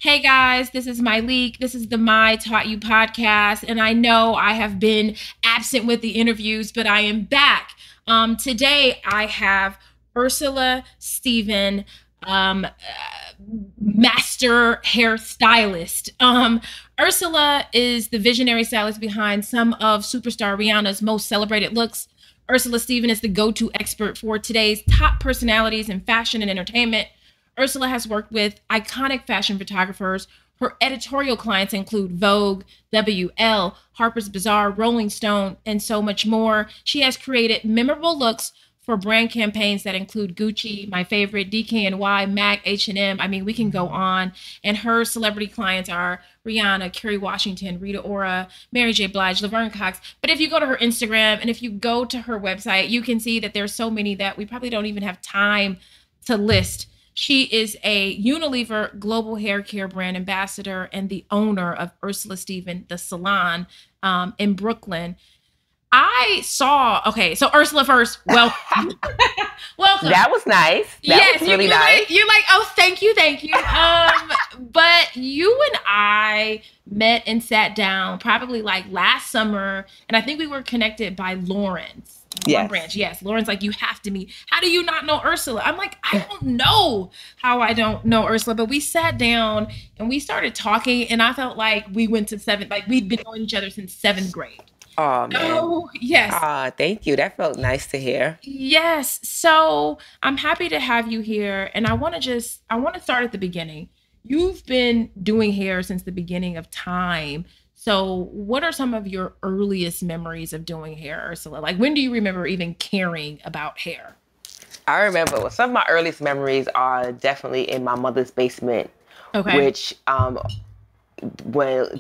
Hey guys, this is Myleek. This is the My Taught You podcast. And I know I have been absent with the interviews, but I am back. Today I have Ursula Stephen, master hairstylist. Ursula is the visionary stylist behind some of superstar Rihanna's most celebrated looks. Ursula Stephen is the go-to expert for today's top personalities in fashion and entertainment. Ursula has worked with iconic fashion photographers. Her editorial clients include Vogue, WL, Harper's Bazaar, Rolling Stone, and so much more. She has created memorable looks for brand campaigns that include Gucci, my favorite, DKNY, MAC, H&M. I mean, we can go on. And her celebrity clients are Rihanna, Kerry Washington, Rita Ora, Mary J. Blige, Laverne Cox. But if you go to her Instagram and if you go to her website, you can see that there's so many that we probably don't even have time to list. She is a Unilever global hair care brand ambassador and the owner of Ursula Stephen, the salon in Brooklyn. Okay, so Ursula first, welcome. Welcome. That was nice. That was really nice. You're like, oh, thank you. But you and I met and sat down probably like last summer, and I think we were connected by Lawrence. Yes. Branch. Yes. Lauren's like, you have to meet. How do you not know Ursula? I'm like, I don't know how I don't know Ursula, but we sat down and we started talking, and I felt like we went to like we'd been knowing each other since seventh grade. Oh, man. Oh, yes. Thank you. That felt nice to hear. Yes. So I'm happy to have you here. And I want to start at the beginning. You've been doing hair since the beginning of time. So what are some of your earliest memories of doing hair, Ursula? Like, when do you remember even caring about hair? I remember some of my earliest memories are definitely in my mother's basement, which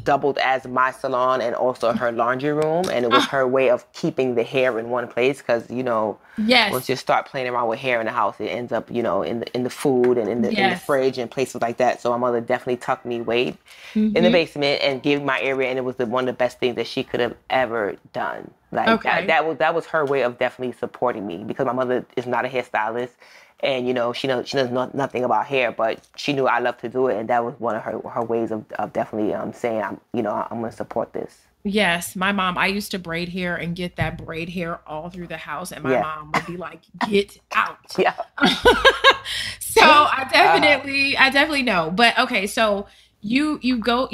doubled as my salon and also her laundry room, and it was her way of keeping the hair in one place because once you start playing around with hair in the house, it ends up in the food and in the fridge and places like that. So my mother definitely tucked me away in the basement and gave me my area, and it was one of the best things that she could have ever done. Like that was her way of definitely supporting me because my mother is not a hairstylist. And, she knows nothing about hair, but she knew I loved to do it. And that was one of her ways of definitely saying, I'm going to support this. Yes. My mom, I used to braid hair and get that braid hair all through the house. And my mom would be like, get out. Yeah. So I definitely know. But okay. So you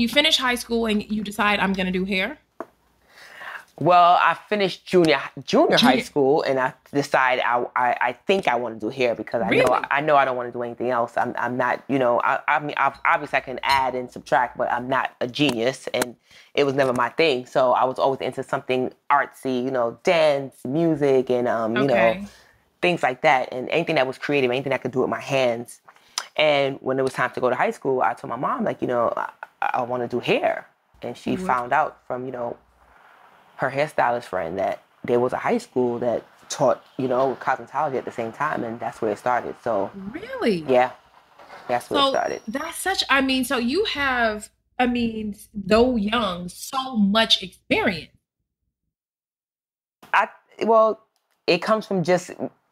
finish high school and you decide I'm going to do hair. Well, I finished junior high school, and I decided I think I want to do hair because I know I don't want to do anything else. I'm not, I mean, obviously I can add and subtract, but I'm not a genius, and it was never my thing. So I was always into something artsy, dance, music, and things like that, and anything that was creative, anything I could do with my hands. And when it was time to go to high school, I told my mom, like, I want to do hair, and she found out from her hairstylist friend that there was a high school that taught, cosmetology at the same time, and that's where it started. So really, yeah, that's where it started. That's so you have, though young, so much experience. It comes from just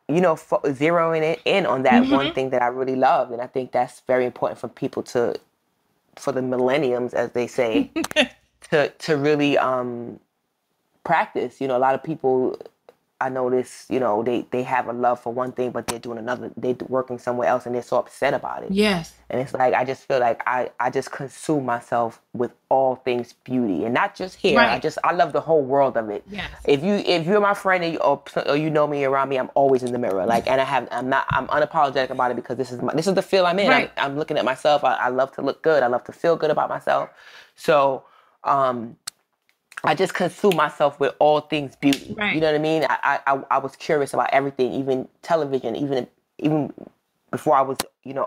zeroing it in on that one thing that I really love, and I think that's very important for people for the millenniums, as they say, to really practice. A lot of people, I notice, they have a love for one thing, but they're doing another, they're working somewhere else, and they're so upset about it. Yes. And it's like, I just feel like I just consume myself with all things beauty, and not just hair. Right. I love the whole world of it. Yes. If you're my friend and or you know me around me, I'm always in the mirror. Like, and I'm unapologetic about it because this is the feel I'm in. Right. I'm looking at myself. I love to look good. I love to feel good about myself. So, I just consume myself with all things beauty. Right. You know what I mean? I was curious about everything, even television, even before I was,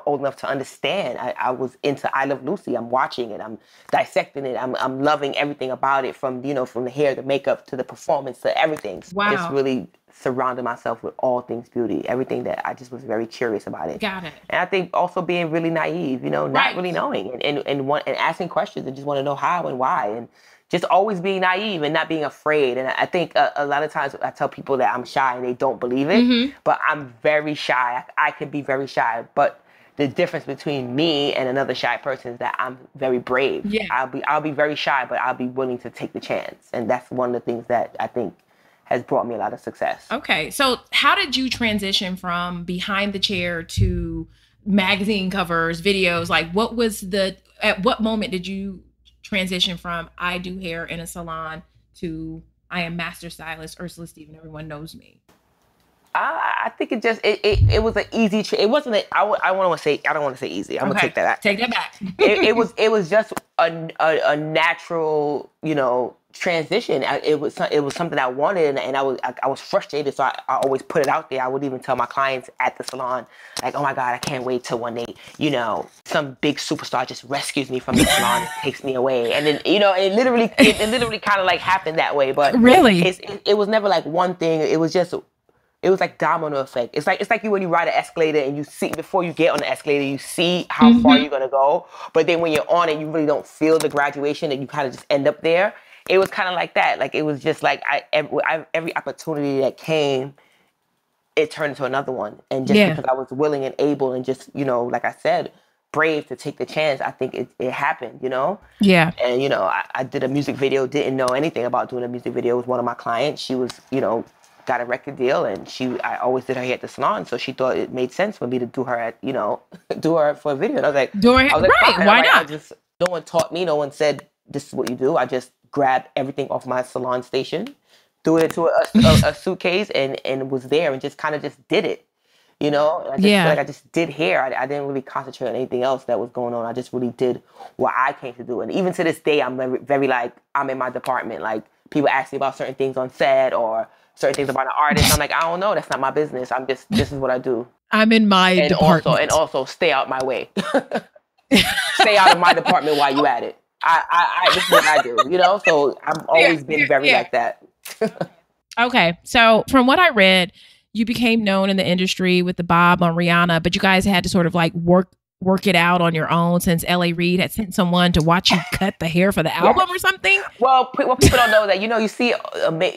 old enough to understand. I was into I Love Lucy. I'm watching it. I'm dissecting it. I'm loving everything about it, from the hair, the makeup, to the performance, to everything. Wow. Just really surrounded myself with all things beauty. Everything that I just was very curious about it. Got it. And I think also being really naive, not really knowing and asking questions and just want to know how and why, and just always being naive and not being afraid. And I think a lot of times I tell people that I'm shy and they don't believe it, but I'm very shy. I can be very shy, but the difference between me and another shy person is that I'm very brave. Yeah. I'll be very shy, but I'll be willing to take the chance. And that's one of the things that I think has brought me a lot of success. Okay. So how did you transition from behind the chair to magazine covers, videos? Like at what moment did you transition from I do hair in a salon to I am master stylist Ursula Stephen, everyone knows me? I think it was an easy. It wasn't. I want to say. I don't want to say easy. I'm gonna take that back. Take that back. It was just a natural, transition. It was something I wanted, and I was frustrated. So I always put it out there. I would even tell my clients at the salon, like, oh my God, I can't wait till one day, some big superstar just rescues me from the salon and takes me away. And then, it literally kind of like happened that way. But really, it was never like one thing. It was like domino effect. It's like you when you ride an escalator and you see before you get on the escalator, you see how far you're gonna go. But then when you're on it, you really don't feel the graduation and you kind of just end up there. It was kind of like that. Like it was just like every opportunity that came, it turned into another one. And just because I was willing and able and just, like I said, brave to take the chance, I think it happened, Yeah. And, I did a music video, didn't know anything about doing a music video. It was one of my clients. She was, got a record deal, and I always did her hair at the salon, so she thought it made sense for me to do her do her for a video. And I was like, right, why not? No one taught me, no one said this is what you do. I just grabbed everything off my salon station, threw it into a suitcase, and was there, and just kind of just did it. I just feel like I just did hair. I didn't really concentrate on anything else that was going on. I just really did what I came to do. And even to this day, I'm very, very like, I'm in my department. Like, people ask me about certain things on set or certain things about an artist. I'm like, I don't know. That's not my business. This is what I do. I'm in my department. And also stay out my way. Stay out of my department while you at it. This is what I do, So I've always been very like that. Okay. So from what I read, you became known in the industry with the bob on Rihanna, but you guys had to sort of like work it out on your own since L.A. Reid had sent someone to watch you cut the hair for the album or something? Well, what people don't know that, you see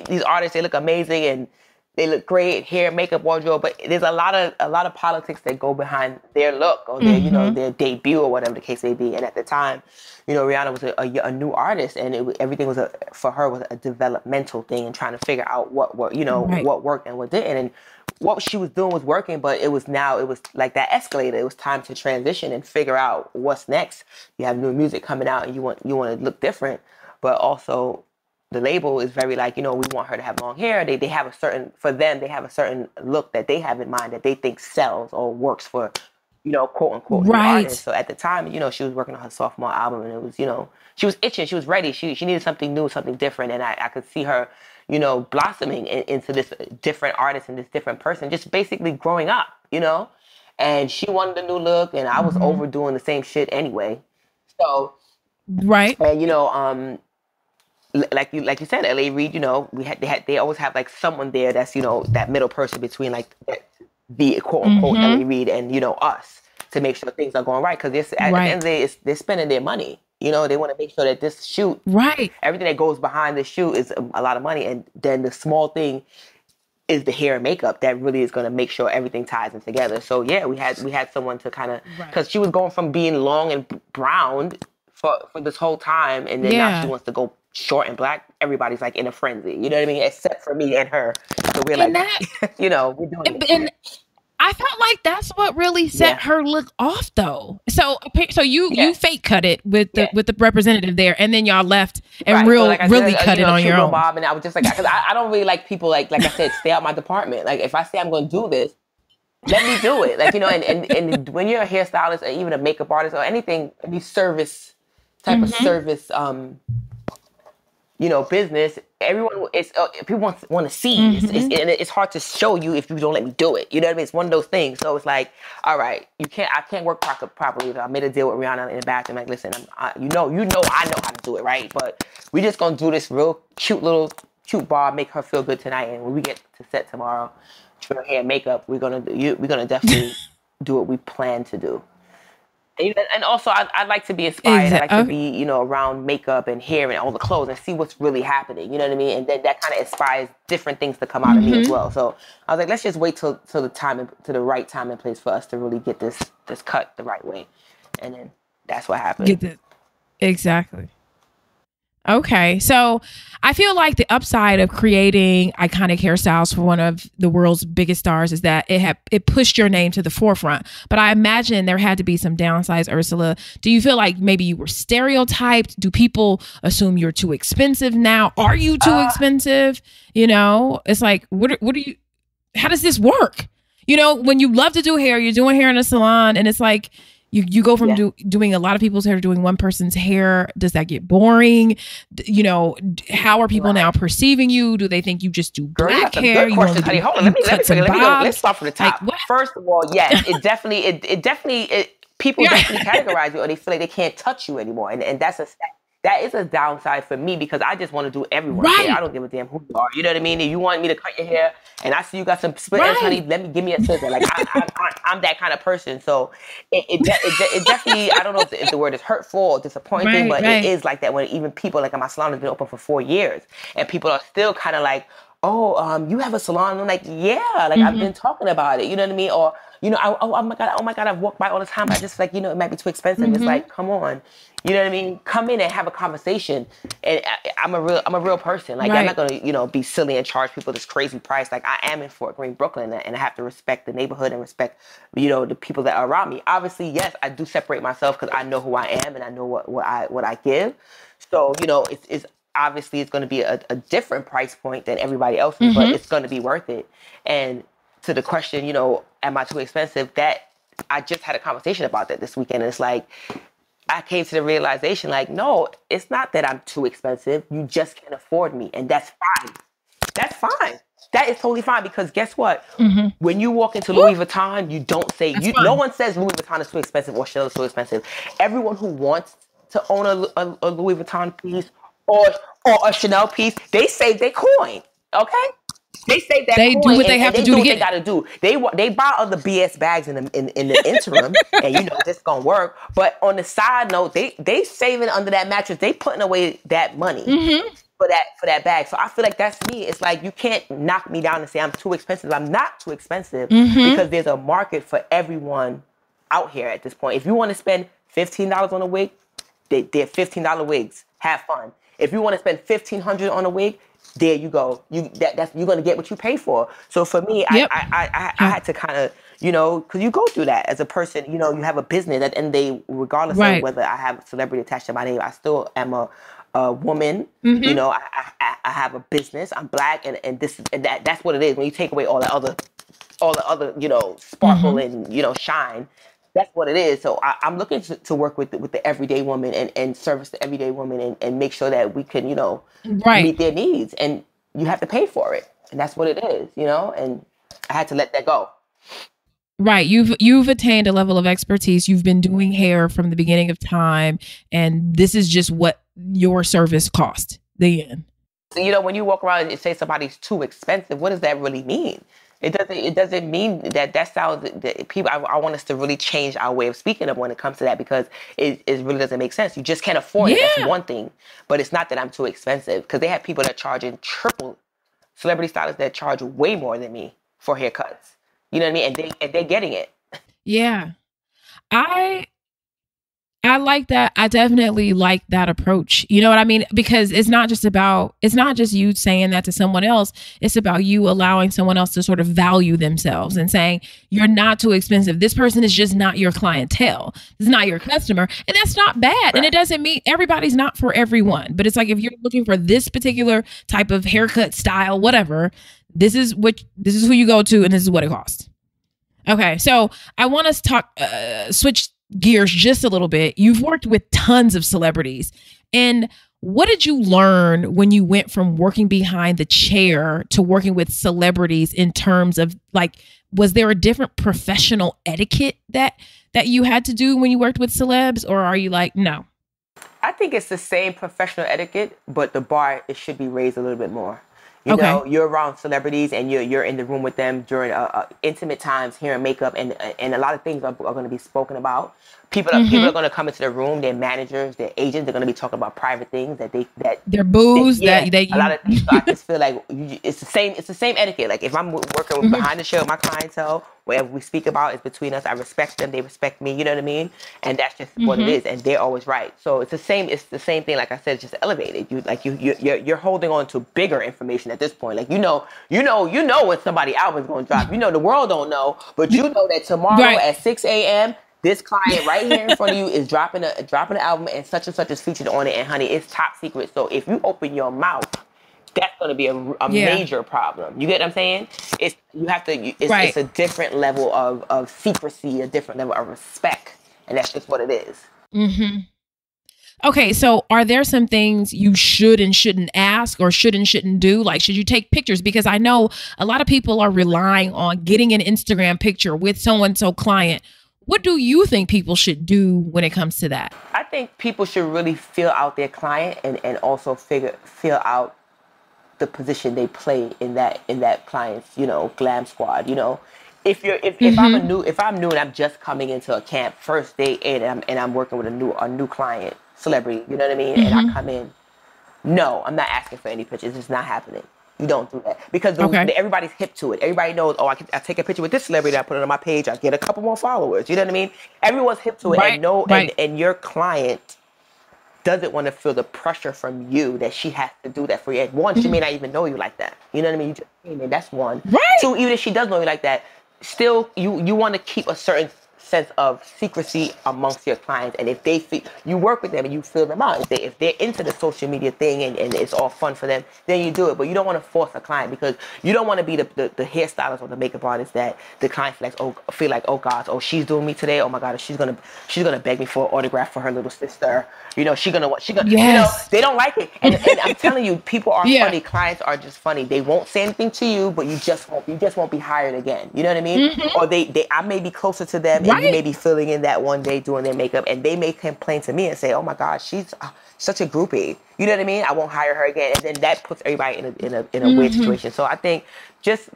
these artists, they look amazing and they look great, hair, makeup, wardrobe, but there's a lot of politics that go behind their look or their, their debut or whatever the case may be. And at the time, Rihanna was a new artist, and everything was for her was a developmental thing and trying to figure out what worked and what didn't. And what she was doing was working, but it was like that escalator. It was time to transition and figure out what's next. You have new music coming out, and you want to look different, but also the label is very like, we want her to have long hair. They have a certain look that they have in mind that they think sells or works for, quote unquote, artists. So at the time, she was working on her sophomore album, and it was, she was itching, she was ready. She needed something new, something different. And I could see her, blossoming into this different artist and this different person, just basically growing up, and she wanted a new look, and I was overdoing the same shit anyway. So, right. And, like you said, L.A. Reid, they always have like someone there that's, that middle person between like the quote unquote L.A. Reid and, us to make sure things are going right. Cause at the end of the day, they're spending their money. They want to make sure that this shoot, everything that goes behind the shoot is a lot of money. And then the small thing is the hair and makeup that really is going to make sure everything ties in together. So yeah, we had someone to kind of, cause she was going from being long and brown for this whole time. And then now she wants to go short and black. Everybody's like in a frenzy, you know what I mean? Except for me and her. So we're like, we're doing it. And I felt like that's what really set her look off, though. So you fake cut it with the representative there, and then y'all left and really cut it on your own. Bob, and I was just like, because I don't really like people like I said, stay out my department. Like if I say I'm going to do this, let me do it. Like and when you're a hairstylist or even a makeup artist or anything, any service type of service, business, everyone people want to see. It's hard to show you if you don't let me do it. You know what I mean? It's one of those things. So it's like, all right, I can't work properly. I made a deal with Rihanna in the bathroom. Like, listen, I know I know how to do it, right? But we just gonna do this real cute bob, make her feel good tonight. And when we get to set tomorrow, trim her hair, and makeup, we're gonna definitely do what we plan to do. And also, I like to be inspired. I like to Exactly. be, around makeup and hair and all the clothes and see what's really happening. You know what I mean? And then that kind of inspires different things to come out of me as well. So I was like, let's just wait till the time to the right time and place for us to really get this cut the right way. And then that's what happened. Get the exactly. Okay. So I feel like the upside of creating iconic hairstyles for one of the world's biggest stars is that it pushed your name to the forefront. But I imagine there had to be some downsides, Ursula. Do you feel like maybe you were stereotyped? Do people assume you're too expensive now? Are you too expensive? It's like, what are you, how does this work? When you love to do hair, you're doing hair in a salon and it's like, you go from doing a lot of people's hair to doing one person's hair. Does that get boring? How are people now perceiving you? Do they think you just do black hair? Good question, honey. Hold on, let me go. Let's start from the top. Like, first of all, yes, it definitely people definitely categorize you, or they feel like they can't touch you anymore, and that is a downside for me because I just want to do everyone's hair. I don't give a damn who you are. You know what I mean? If you want me to cut your hair and I see you got some split ends, honey, give me a scissor. Like I'm that kind of person. So it definitely, I don't know if the word is hurtful or disappointing, but it is like that when even people like my salon has been open for 4 years and people are still kind of like, oh, you have a salon? And I'm like, yeah, like I've been talking about it. You know what I mean? Or, oh my God, I've walked by all the time. I just like, it might be too expensive. It's like, come on. You know what I mean? Come in and have a conversation. And I'm a real person. Like I'm not gonna, be silly and charge people this crazy price. Like I am in Fort Greene, Brooklyn, and I have to respect the neighborhood and respect, the people that are around me. Obviously, yes, I do separate myself because I know who I am and I know what I give. So, it's obviously it's going to be a different price point than everybody else's, but it's going to be worth it. And to the question, am I too expensive? That I just had a conversation about that this weekend. And it's like, I came to the realization, like, no, it's not that I'm too expensive. You just can't afford me. And that's fine. That's fine. That is totally fine because guess what? When you walk into Louis Vuitton, you don't say, no one says Louis Vuitton is too expensive or Chanel is too expensive. Everyone who wants to own a Louis Vuitton piece or a Chanel piece, they save their coin. Okay? They save that they coin do what they have to do to get it. They gotta do. They buy other BS bags in the interim, and this gonna work. But on the side note, they saving under that mattress. They putting away that money for that bag. So I feel like that's me. It's like you can't knock me down and say I'm too expensive. I'm not too expensive because there's a market for everyone out here at this point. If you want to spend $15 on a wig, they're $15 wigs. Have fun. If you want to spend $1,500 on a wig, there you go. You're gonna get what you pay for. So for me, I had to kind of, because you go through that as a person. You have a business at the end of the day, regardless of whether I have a celebrity attached to my name. I still am a woman. I have a business. I'm black, and that's what it is. When you take away all the other, sparkle and shine. That's what it is. So I'm looking to work with the everyday woman and service the everyday woman and make sure that we can, meet their needs. And you have to pay for it. And that's what it is, and I had to let that go. Right. You've attained a level of expertise. You've been doing hair from the beginning of time. And this is just what your service cost. The end. So, when you walk around and say somebody's too expensive, what does that really mean? It doesn't mean that sounds that people. I want us to really change our way of speaking of when it comes to that because it really doesn't make sense. You just can't afford it. That's one thing, but it's not that I'm too expensive because they have people that charging triple, celebrity stylists that charge way more than me for haircuts. You know what I mean? And they're getting it. Yeah, I like that. I definitely like that approach. You know what I mean? Because it's not just you saying that to someone else. It's about you allowing someone else to sort of value themselves and saying, you're not too expensive. This person is just not your clientele. This is not your customer. And that's not bad. Right. And it doesn't mean everybody's not for everyone. But it's like, if you're looking for this particular type of haircut style, whatever, this is who you go to and this is what it costs. Okay. So I want us to switch gears just a little bit. You've worked with tons of celebrities. And what did you learn when you went from working behind the chair to working with celebrities in terms of like, was there a different professional etiquette that you had to do when you worked with celebs? Or are you like, no? I think it's the same professional etiquette, but the bar, it should be raised a little bit more. You know, you're around celebrities and you're in the room with them during intimate times, hair and makeup, and a lot of things are going to be spoken about. People are going to come into the room. Their managers, their agents, they're going to be talking about private things their booze yeah, that a lot you of things. So I just feel like it's the same. It's the same etiquette. Like if I'm working behind the show with my clientele, whatever we speak about is between us. I respect them. They respect me. You know what I mean? And that's just what it is. And they're always right. So it's the same. It's the same thing. Like I said, it's just elevated. You're holding on to bigger information at this point. Like you know when somebody album's going to drop. You know the world don't know, but you know that tomorrow right. at 6 a.m. this client right here in front of you is dropping an album and such is featured on it. And honey, it's top secret. So if you open your mouth, that's going to be a major problem. You get what I'm saying? It's a different level of secrecy, a different level of respect. And that's just what it is. Okay, so are there some things you should and shouldn't ask or should and shouldn't do? Like, should you take pictures? Because I know a lot of people are relying on getting an Instagram picture with so-and-so client. What do you think people should do when it comes to that? I think people should really feel out their client and also feel out the position they play in that client's, glam squad. If I'm new and I'm just coming into a camp first day and I'm working with a new client, celebrity, you know what I mean? And I come in, no, I'm not asking for any pictures. It's not happening. You don't do that because everybody's hip to it. Everybody knows, I take a picture with this celebrity, I put it on my page, I get a couple more followers. You know what I mean? Everyone's hip to it. And your client doesn't want to feel the pressure from you that she has to do that for you. And one, she may not even know you like that. You know what I mean? You just came in. That's one. Right. Two, even if she does know you like that, still you want to keep a certain sense of secrecy amongst your clients. And if they feel you work with them and you feel them out, if they're into the social media thing and it's all fun for them, then you do it. But you don't want to force a client because you don't want to be the hairstylist or the makeup artist that the client feel like, oh gosh, oh she's doing me today. Oh my God, she's gonna beg me for an autograph for her little sister. She's gonna yes. They don't like it. And I'm telling you, people are funny. Clients are just funny. They won't say anything to you, but you just won't be hired again. You know what I mean? Or I may be closer to them. And you may be filling in that one day doing their makeup, and they may complain to me and say, "Oh my God, she's such a groupie." You know what I mean? I won't hire her again, and then that puts everybody in a weird situation. So I think just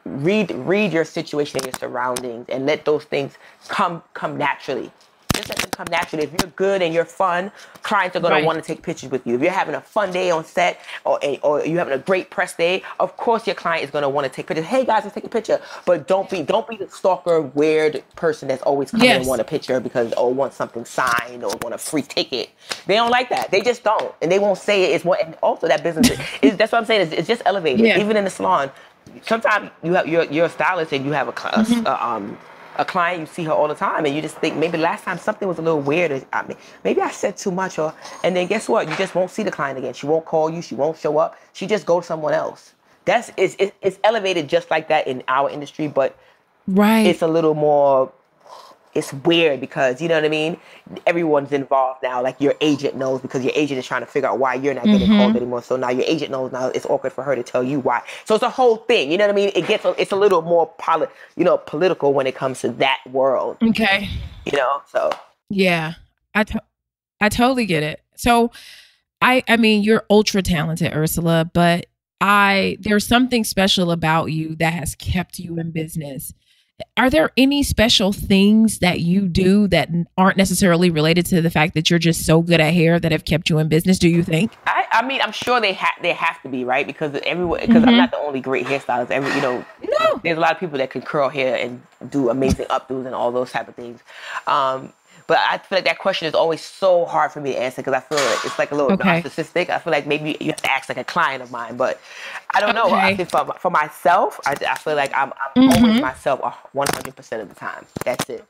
read your situation and your surroundings, and let those things come naturally. Just let them come naturally. If you're good and you're fun, clients are going to want to take pictures with you. If you're having a fun day on set or you're having a great press day, of course your client is going to want to take pictures. Hey guys, let's take a picture. But don't be the stalker, weird person that's always coming and want a picture because want something signed or want a free ticket. They don't like that. They just don't, and they won't say it. It's what, and also that business is. That's what I'm saying. It's just elevated. Yeah. Even in the salon, sometimes you're a stylist and you have a client, you see her all the time, and you just think maybe last time something was a little weird. Maybe I said too much, and then guess what? You just won't see the client again. She won't call you. She won't show up. She just goes to someone else. It's elevated just like that in our industry, but it's a little more. It's weird because, you know what I mean? Everyone's involved now. Like your agent knows because your agent is trying to figure out why you're not getting called anymore. So now your agent knows now it's awkward for her to tell you why. So it's a whole thing. You know what I mean? It's a little more political when it comes to that world. Okay. So. Yeah, I totally get it. So I mean, you're ultra talented, Ursula, but there's something special about you that has kept you in business. Are there any special things that you do that aren't necessarily related to the fact that you're just so good at hair that have kept you in business, do you think? I mean, I'm sure they have to be, right? Because I'm not the only great hairstylist. There's a lot of people that can curl hair and do amazing updos and all those type of things. But I feel like that question is always so hard for me to answer because I feel like it's like a little narcissistic. I feel like maybe you have to ask like a client of mine, but I don't know. I think for myself, I feel like I'm always myself 100% of the time. That's it.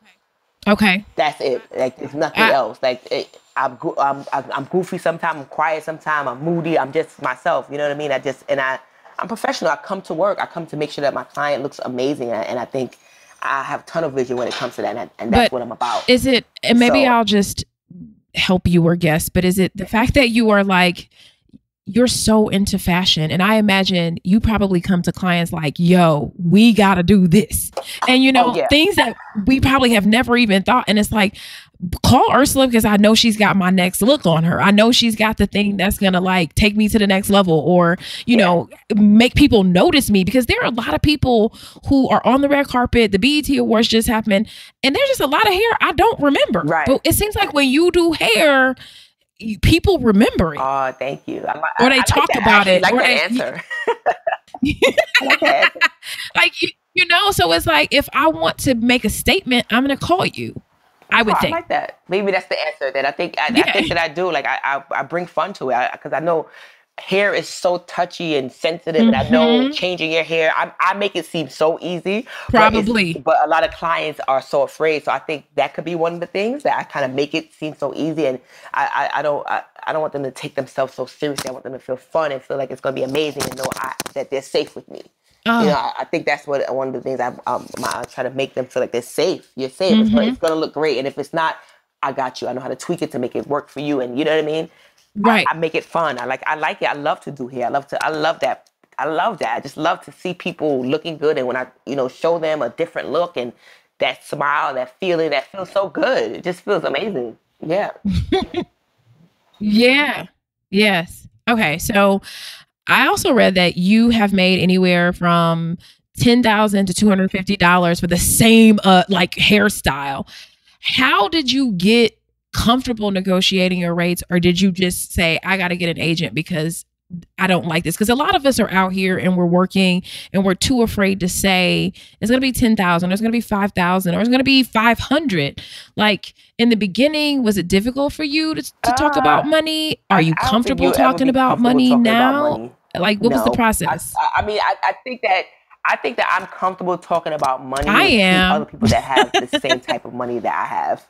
Okay. That's it. Like there's nothing else. Like I'm goofy sometimes. I'm quiet sometimes. I'm moody. I'm just myself. You know what I mean? I'm professional. I come to work. I come to make sure that my client looks amazing, and I think I have a ton of vision when it comes to that, and that's what I'm about. Is it, and maybe I'll just help you or guess, but is it the fact that you are like, you're so into fashion, and I imagine you probably come to clients like, yo, we got to do this. And, Oh yeah. things that we probably have never even thought. And it's like, call Ursula because I know she's got my next look on her. I know she's got the thing that's going to like take me to the next level, or, make people notice me, because there are a lot of people who are on the red carpet. The BET Awards just happened, and there's just a lot of hair I don't remember. Right. But it seems like when you do hair, people remember it. Oh, thank you. Or they talk about it. Like or that they answer. I like that answer. Like, so it's like, if I want to make a statement, I'm going to call you. I would think. I like that. Maybe that's the answer that I think that I do. Like I bring fun to it, because I know hair is so touchy and sensitive, and I know changing your hair, I make it seem so easy. Probably. But a lot of clients are so afraid. So I think that could be one of the things that I kind of make it seem so easy. And I don't want them to take themselves so seriously. I want them to feel fun and feel like it's going to be amazing and know that they're safe with me. I think that's one of the things I try to make them feel like they're safe. You're safe. It's going to look great. And if it's not, I got you. I know how to tweak it to make it work for you. And you know what I mean? Right. I make it fun. I like it. I love to do hair. I love that. I love that. I just love to see people looking good. And when I, show them a different look and that smile, that feeling, that feels so good. It just feels amazing. Yeah. Yeah. Yes. Okay. So I also read that you have made anywhere from $10,000 to $250 for the same hairstyle. How did you get comfortable negotiating your rates, or did you just say, I got to get an agent because I don't like this? Because a lot of us are out here and we're working and we're too afraid to say it's going to be 10,000, or it's going to be 5,000, or it's going to be 500. Like, in the beginning, was it difficult for you to talk about money? Are you comfortable talking about money now? Like, what was the process? I think that I'm comfortable talking about money I with am. other people that have the same type of money that I have.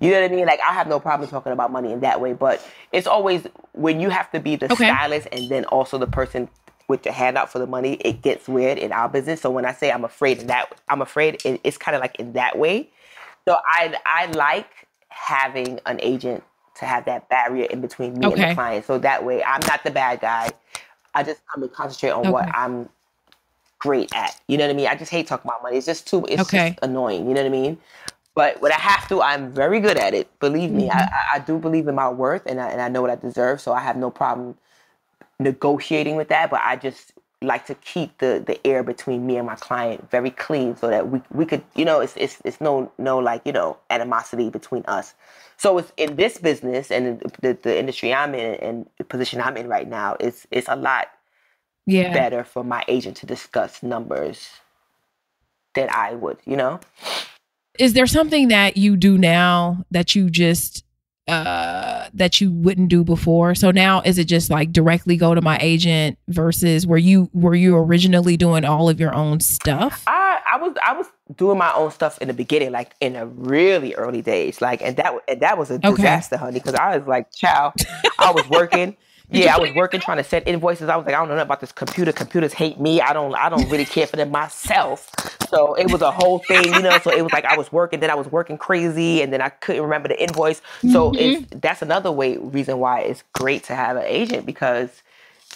You know what I mean? Like, I have no problem talking about money in that way, but it's always when you have to be the stylist and then also the person with your hand out for the money, it gets weird in our business. So when I say I'm afraid, it's kind of like in that way. So I like having an agent to have that barrier in between me and the client. So that way I'm not the bad guy. I just come and concentrate on what I'm great at. You know what I mean? I just hate talking about money. It's just just annoying. You know what I mean? But when I have to, I'm very good at it. Believe me, I do believe in my worth, and I know what I deserve. So I have no problem negotiating with that. But I just like to keep the air between me and my client very clean, so that we could, it's no animosity between us. So it's in this business and the industry I'm in and the position I'm in right now, it's a lot better for my agent to discuss numbers than I would, Is there something that you do now that you just that you wouldn't do before? So now, is it just like directly go to my agent versus were you originally doing all of your own stuff? I was doing my own stuff in the beginning, like in the really early days, like and that was a disaster, honey, because I was like, child, I was working. Yeah, I was working trying to send invoices. I was like, I don't know about this computer. Computers hate me. I don't really care for them myself. So it was a whole thing, So it was like I was working, then I was working crazy, and then I couldn't remember the invoice. So that's another reason why it's great to have an agent, because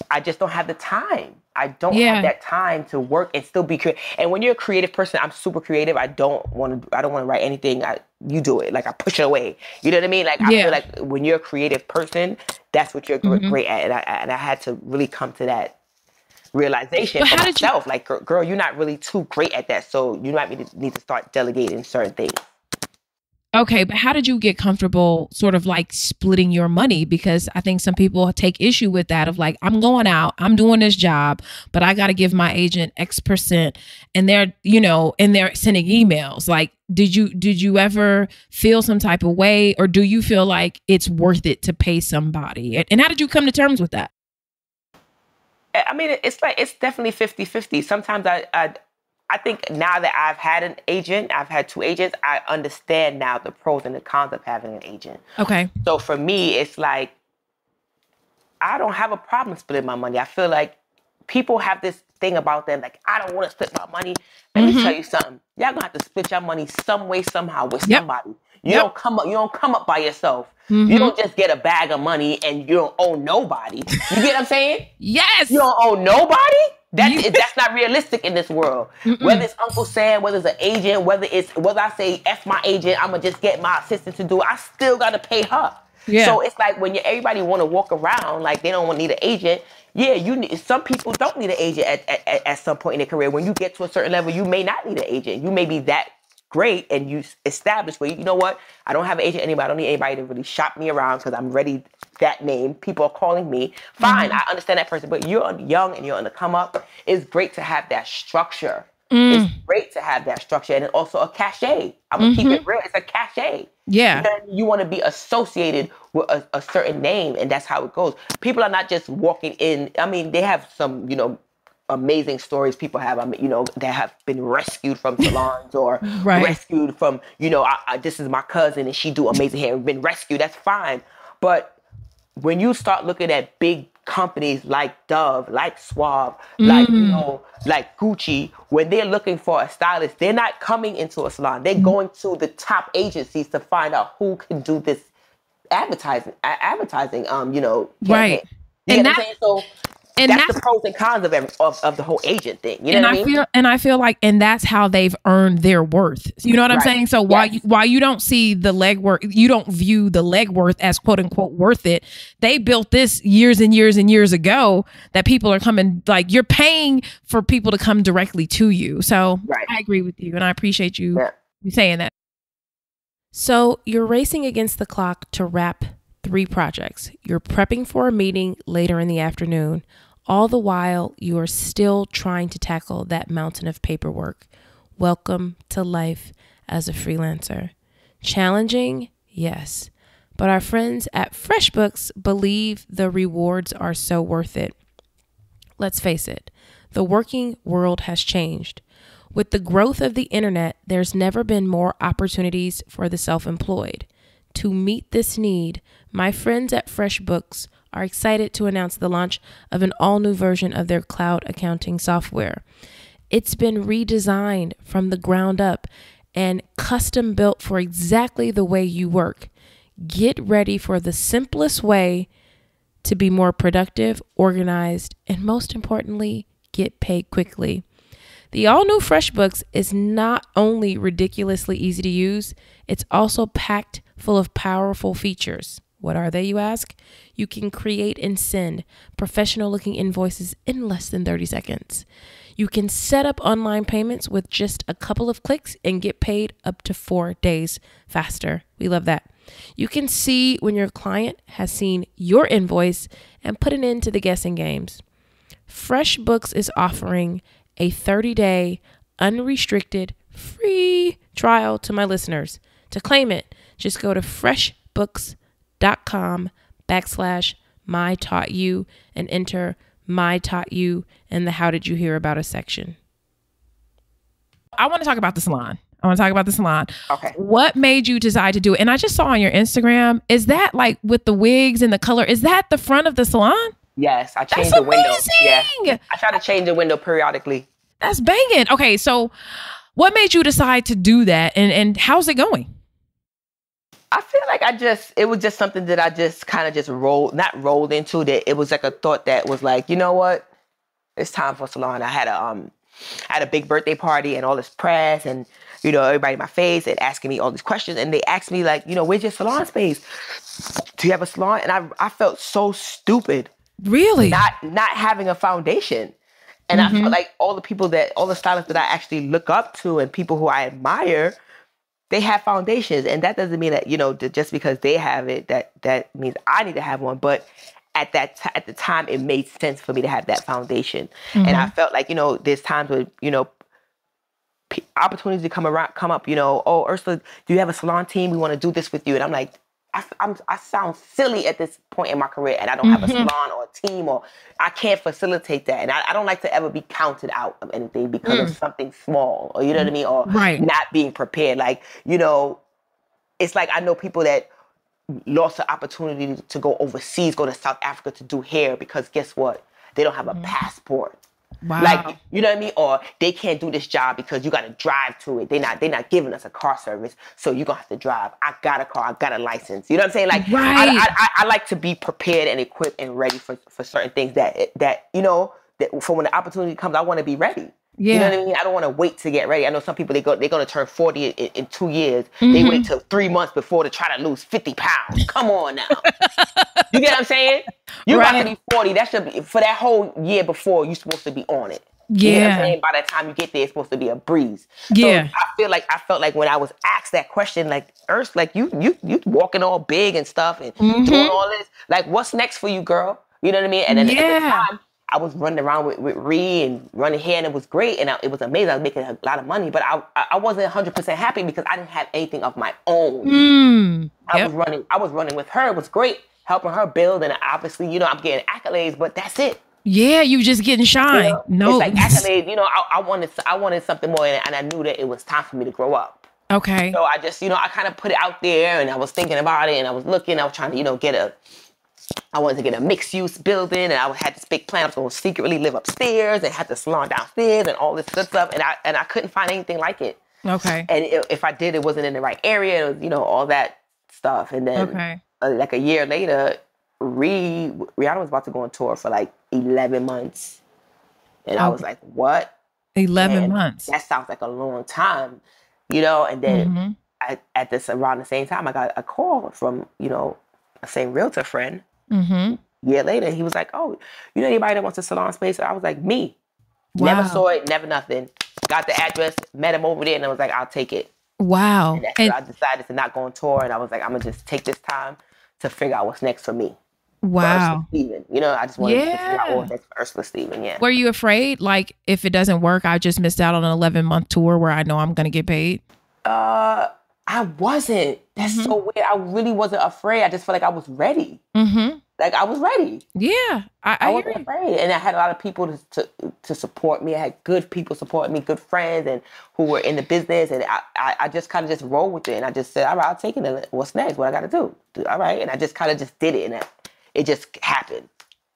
I just don't have the time. I don't have that time to work and still be creative. And when you're a creative person, I'm super creative. I don't want to write anything. You do it. Like, I push it away. You know what I mean? Like, I feel like when you're a creative person, that's what you're great at. And I had to really come to that realization for myself. Like, girl, you're not really too great at that. So you might need to start delegating certain things. Okay, but how did you get comfortable sort of like splitting your money? Because I think some people take issue with that of like, I'm going out, I'm doing this job, but I got to give my agent X%, and they're sending emails. Like, did you ever feel some type of way, or do you feel like it's worth it to pay somebody? And how did you come to terms with that? I mean, it's definitely 50-50. Sometimes I think now that I've had an agent, I've had two agents, I understand now the pros and the cons of having an agent. Okay. So for me, it's like, I don't have a problem splitting my money. I feel like people have this thing about them, like, I don't want to split my money. Let me tell you something. Y'all gonna have to split your money some way, somehow with somebody. You don't come up by yourself. You don't just get a bag of money and you don't owe nobody. You get what I'm saying? Yes. You don't owe nobody? That's not realistic in this world. Whether it's Uncle Sam, whether it's an agent, whether I say F my agent, I'm gonna just get my assistant to do it, I still gotta pay her. Yeah. So it's like when everybody want to walk around like they don't need an agent. Yeah, some people don't need an agent at some point in their career. When you get to a certain level, you may not need an agent. You may be that great and you establish where you know what, I don't have an agent anymore. I don't need anybody to really shop me around because I'm ready. That name, people are calling me. Fine, I understand that person, but you're young and you're on the come up. It's great to have that structure. It's great to have that structure, and it's also a cachet. I'm gonna keep it real. It's a cachet. Yeah. You want to be associated with a certain name, and that's how it goes. People are not just walking in. I mean, they have some, amazing stories people have, that have been rescued from salons or rescued from, this is my cousin and she do amazing hair and been rescued. That's fine. But when you start looking at big companies like Dove, like Suave, like Gucci, when they're looking for a stylist, they're not coming into a salon. They're going to the top agencies to find out who can do this advertising, campaign. Right. You know what I'm saying? So that's the pros and cons of the whole agent thing. You know what I mean? I feel like, and that's how they've earned their worth. You know what I'm saying? So while you don't see the legwork, you don't view the legworth as quote unquote worth it. They built this years and years and years ago that people are coming, like you're paying for people to come directly to you. So I agree with you and I appreciate you saying that. So you're racing against the clock to wrap 3 projects. You're prepping for a meeting later in the afternoon. All the while, you are still trying to tackle that mountain of paperwork. Welcome to life as a freelancer. Challenging? Yes. But our friends at FreshBooks believe the rewards are so worth it. Let's face it, the working world has changed. With the growth of the internet, there's never been more opportunities for the self-employed. To meet this need, my friends at FreshBooks are excited to announce the launch of an all-new version of their cloud accounting software. It's been redesigned from the ground up and custom built for exactly the way you work. Get ready for the simplest way to be more productive, organized, and most importantly, get paid quickly. The all-new FreshBooks is not only ridiculously easy to use, it's also packed full of powerful features. What are they, you ask? You can create and send professional-looking invoices in less than 30 seconds. You can set up online payments with just a couple of clicks and get paid up to 4 days faster. We love that. You can see when your client has seen your invoice and put an end to the guessing games. FreshBooks is offering a 30-day unrestricted free trial to my listeners. To claim it, just go to freshbooks.com/mytaughtyou and enter My Taught You in the How Did You Hear About Us section. I want to talk about the salon. Okay. What made you decide to do it? And I just saw on your Instagram, is that like with the wigs and the color, is that the front of the salon? Yes, I changed the window. Yeah. I try to change the window periodically. That's banging. Okay, so what made you decide to do that and how's it going? I feel like it was just something that I just kind of just not rolled into, that it was like a thought that was like, you know what? It's time for a salon. I had a big birthday party and all this press and, everybody in my face and asking me all these questions. And they asked me like, where's your salon space? Do you have a salon? And I felt so stupid. Really? Not having a foundation. And I felt like all the stylists that I actually look up to and people who I admire, they have foundations. And that doesn't mean that, just because they have it, that means I need to have one. But at the time, it made sense for me to have that foundation. And I felt like, there's times where, opportunities to come up, oh, Ursula, do you have a salon team? We want to do this with you. And I'm like, I sound silly at this point in my career, and I don't have a salon or a team, or I can't facilitate that. And I don't like to ever be counted out of anything because of something small, or you know what I mean? Or not being prepared. Like, it's like I know people that lost the opportunity to go overseas, go to South Africa to do hair because guess what? They don't have a passport. Wow. You know what I mean? Or they can't do this job because you got to drive to it. They're not giving us a car service, so you're gonna have to drive. I got a car, I got a license. You know what I'm saying? Like, Right. I like to be prepared and equipped and ready for certain things that for when the opportunity comes, I want to be ready. Yeah. You know what I mean? I don't want to wait to get ready. I know some people, they're going to turn 40 in 2 years. Mm-hmm. They wait till 3 months before to try to lose 50 pounds. Come on now. You get what I'm saying? You're about to be 40. That should be, for that whole year before, you're supposed to be on it. Yeah. You know what I'm saying? By the time you get there, it's supposed to be a breeze. Yeah. So I felt like when I was asked that question, like, Urs, like you walking all big and stuff and doing all this, like, what's next for you, girl? You know what I mean? And then at the time, I was running around with Ree and running hair, and it was great, and it was amazing. I was making a lot of money, but I wasn't 100% happy because I didn't have anything of my own. I was running with her. It was great, helping her build, and obviously, I'm getting accolades, but that's it. Yeah, you just getting shine. No, it's like accolades. I wanted something more, and I knew that it was time for me to grow up. Okay. So I just, I kind of put it out there, and I was thinking about it, and I was looking. I was trying to, I wanted to get a mixed-use building, and I had this big plan. I was going to secretly live upstairs and have the salon downstairs and all this good stuff, and I couldn't find anything like it. Okay. And if I did, it wasn't in the right area. It was, all that stuff. And then, like a year later, Rihanna was about to go on tour for like 11 months, and I was like, "What? 11 months? That sounds like a long time, And then around the same time, I got a call from a same realtor friend. Year later, he was like, "Oh, you know anybody that wants a salon space?" I was like, "Me." Wow. Never saw it, never nothing. Got the address, met him over there, and I was like, "I'll take it." Wow. And that's when I decided to not go on tour, and I was like, "I'm gonna just take this time to figure out what's next for me." Wow. Ursula Stephen. I just wanted to figure out what's next for Ursula Stephen. Yeah. Were you afraid, like, if it doesn't work, I just missed out on an 11-month tour where I know I'm gonna get paid? I wasn't. That's so weird. I really wasn't afraid. I just felt like I was ready. Like, I was ready. Yeah, I wasn't afraid. And I had a lot of people to support me. I had good people supporting me, good friends, and who were in the business. And I just kind of just rolled with it. And I just said, all right, I'll take it. What's next? What I got to do? All right. And I just kind of just did it. And it just happened.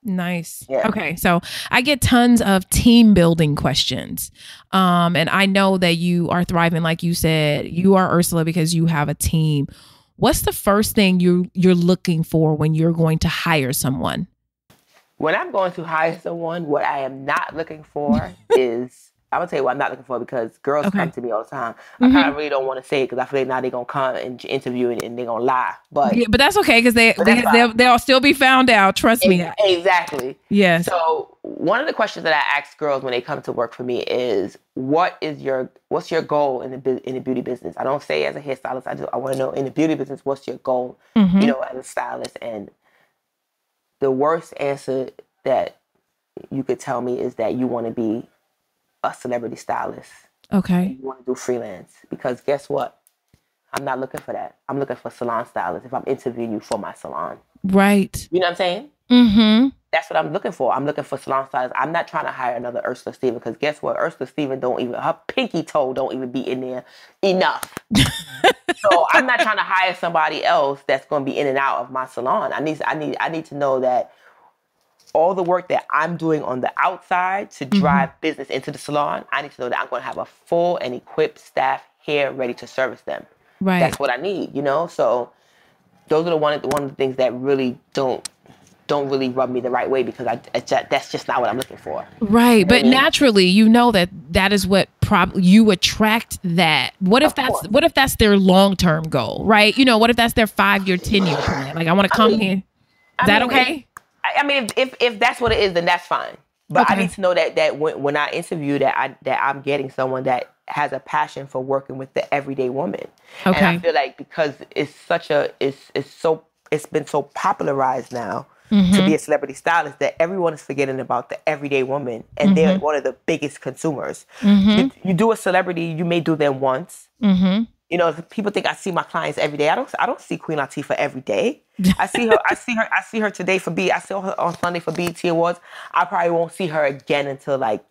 Nice. Yeah. Okay. So I get tons of team building questions. And I know that you are thriving. Like you said, you are Ursula because you have a team. What's the first thing you're looking for when you're going to hire someone? When I'm going to hire someone, what I am not looking for is, I'm going to tell you what I'm not looking for, because girls come to me all the time. I kind of really don't want to say it because I feel like now they're going to come and interview and they're going to lie. But that's okay, because they'll still be found out. Trust me. Exactly. Yeah. So one of the questions that I ask girls when they come to work for me is, what's your goal in the beauty business? I don't say as a hairstylist. I want to know, in the beauty business, what's your goal, as a stylist? And the worst answer that you could tell me is that you want to be a celebrity stylist. Okay. You want to do freelance, because guess what? I'm not looking for that. I'm looking for salon stylists if I'm interviewing you for my salon. Right. You know what I'm saying? That's what I'm looking for. I'm looking for salon stylists. I'm not trying to hire another Ursula Stephen, because guess what? Ursula Stephen her pinky toe don't even be in there enough. So I'm not trying to hire somebody else that's going to be in and out of my salon. I need to know that all the work that I'm doing on the outside to drive business into the salon, I need to know that I'm going to have a full and equipped staff here ready to service them. Right. That's what I need, So those are one of the things that really don't really rub me the right way, because that's just not what I'm looking for. Right. But naturally, that is what you attract that. What if that's their long-term goal, right? What if that's their 5-year, 10-year plan? Like, I want to come here. Is that okay? I mean, if that's what it is, then that's fine. But I need to know that when I interview, that I'm getting someone that has a passion for working with the everyday woman. Okay. And I feel like, because it's been so popularized now to be a celebrity stylist, that everyone is forgetting about the everyday woman, and they're one of the biggest consumers. You do a celebrity, you may do them once. People think I see my clients every day. I don't see Queen Latifah every day. I see her today for I saw her on Sunday for BET Awards. I probably won't see her again until like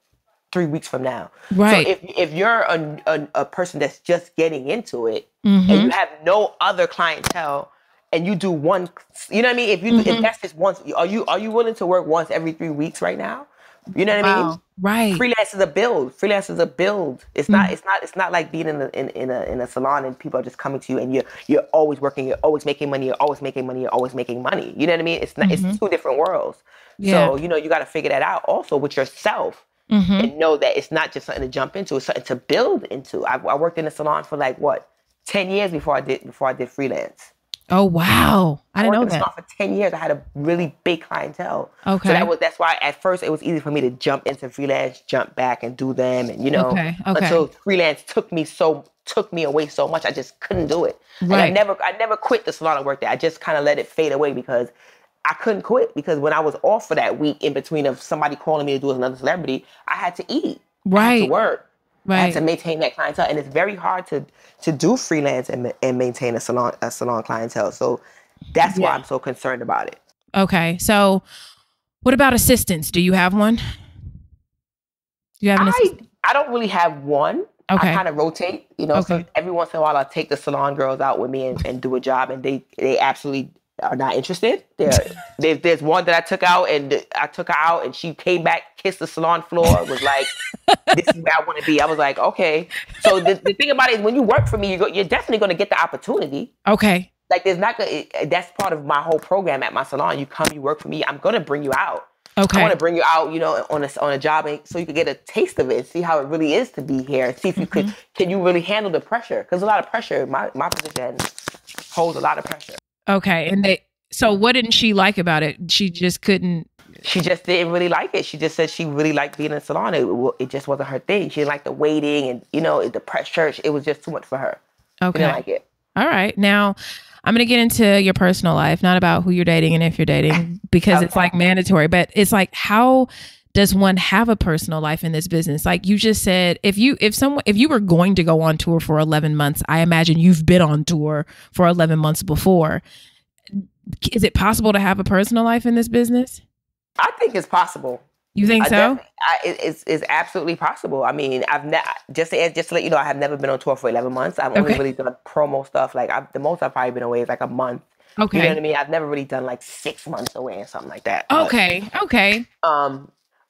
3 weeks from now. Right. So if you're a person that's just getting into it, and you have no other clientele, and you do one, you know what I mean? If that's just once, are you willing to work once every 3 weeks right now You know what I mean? Wow. Right. Freelance is a build. Freelance is a build. It's not. It's not. It's not like being in a salon and people are just coming to you and you're always working. You're always making money. You're always making money. You're always making money. You know what I mean? It's not. It's two different worlds. Yeah. So you got to figure that out also with yourself and know that it's not just something to jump into. It's something to build into. I worked in a salon for like what 10 years before I did freelance. Oh, wow. I didn't know worked in the that. salon for 10 years. I had a really big clientele. Okay. So that's why at first it was easy for me to jump into freelance, jump back and do them. And, Okay. until freelance took me away so much, I just couldn't do it. Right. And I never quit the salon I worked at. I just kind of let it fade away because I couldn't quit, because when I was off for that week in between of somebody calling me to do with another celebrity, I had to eat. Right. I had to work. Right. I had to maintain that clientele. And it's very hard to do freelance and maintain a salon clientele. So that's why I'm so concerned about it. Okay. So what about assistants? Do you have one? Do you have an assistant? I don't really have one. Okay. I kind of rotate, so every once in a while I'll take the salon girls out with me and do a job, and they absolutely are not interested. There's one that I took her out and she came back, kissed the salon floor, was like, this is where I want to be. I was like, okay. So the thing about it is when you work for me, you're definitely going to get the opportunity. Okay. Like that's part of my whole program at my salon. You come, you work for me, I'm going to bring you out. Okay. I want to bring you out, on a job so you can get a taste of it, see how it really is to be here, and see if you can you really handle the pressure? Because a lot of pressure, my position holds a lot of pressure. Okay. And so what didn't she like about it? She just couldn't. She just didn't really like it. She just said she really liked being in a salon. It just wasn't her thing. She didn't like the waiting and, the pressure. It was just too much for her. Okay. She didn't like it. All right. Now, I'm going to get into your personal life, not about who you're dating and if you're dating, because it's like mandatory, but it's like, how does one have a personal life in this business? Like you just said, if you were going to go on tour for 11 months, I imagine you've been on tour for 11 months before. Is it possible to have a personal life in this business? I think it's possible. You think so? It's absolutely possible. I mean, just to let you know, I have never been on tour for 11 months. I've only really done promo stuff. Like the most I've probably been away is like a month. Okay. You know what I mean? I've never really done like 6 months away or something like that. Okay.